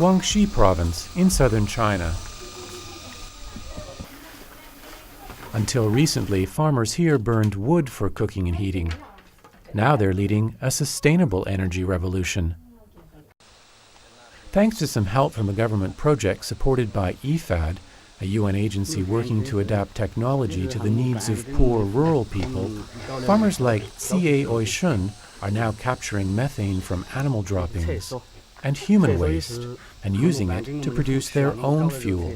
Guangxi province in southern China. Until recently, farmers here burned wood for cooking and heating. Now they're leading a sustainable energy revolution. Thanks to some help from a government project supported by IFAD, a UN agency working to adapt technology to the needs of poor rural people, farmers like Xie Oishun are now capturing methane from animal droppings and human waste and using it to produce their own fuel.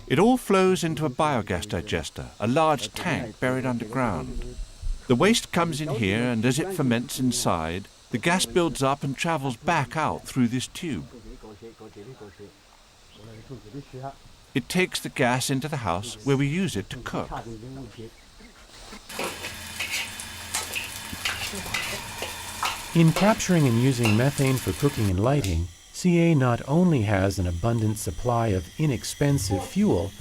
It all flows into a biogas digester, a large tank buried underground. The waste comes in here, and as it ferments inside, the gas builds up and travels back out through this tube. It takes the gas into the house where we use it to cook. In capturing and using methane for cooking and lighting, CA not only has an abundant supply of inexpensive fuel,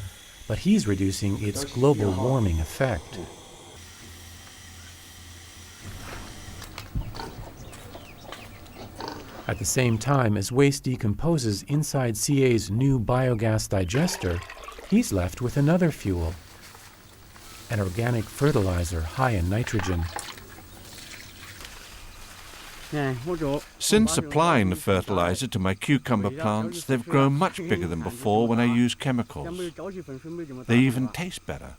but he's reducing its global warming effect. At the same time as waste decomposes inside CA's new biogas digester, he's left with another fuel, an organic fertilizer high in nitrogen. Since applying the fertilizer to my cucumber plants, they've grown much bigger than before when I use chemicals. They even taste better.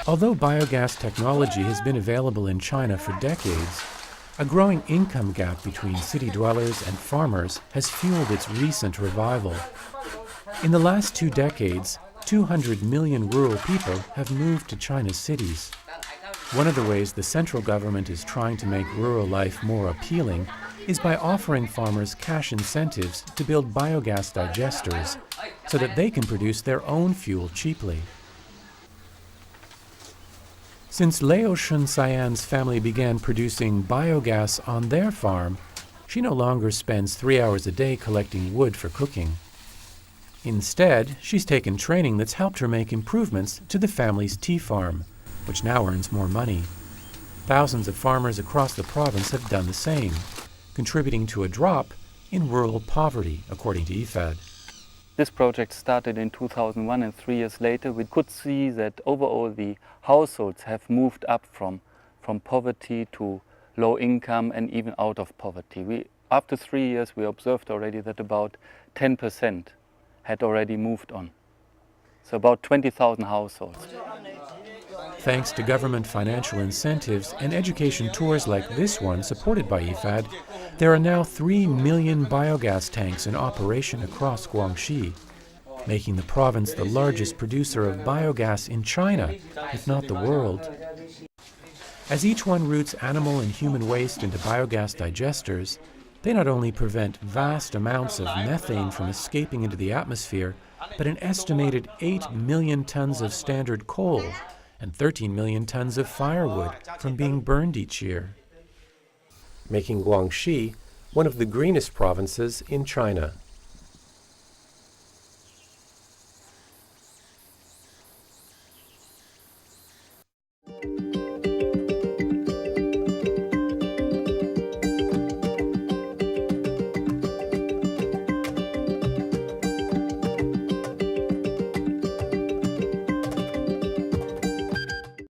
Although biogas technology has been available in China for decades, a growing income gap between city dwellers and farmers has fueled its recent revival. In the last 2 decades, 200 million rural people have moved to China's cities. One of the ways the central government is trying to make rural life more appealing is by offering farmers cash incentives to build biogas digesters so that they can produce their own fuel cheaply. Since Leo Shun Sayan's family began producing biogas on their farm, she no longer spends 3 hours a day collecting wood for cooking. Instead, she's taken training that's helped her make improvements to the family's tea farm, which now earns more money. Thousands of farmers across the province have done the same, contributing to a drop in rural poverty, according to IFAD. This project started in 2001, and 3 years later we could see that overall the households have moved up from poverty to low income and even out of poverty. After 3 years we observed already that about 10% had already moved on. So about 20,000 households. Thanks to government financial incentives and education tours like this one supported by IFAD, there are now 3 million biogas tanks in operation across Guangxi, making the province the largest producer of biogas in China, if not the world. As each one routes animal and human waste into biogas digesters, they not only prevent vast amounts of methane from escaping into the atmosphere, but an estimated 8 million tons of standard coal and 13 million tons of firewood from being burned each year, making Guangxi one of the greenest provinces in China.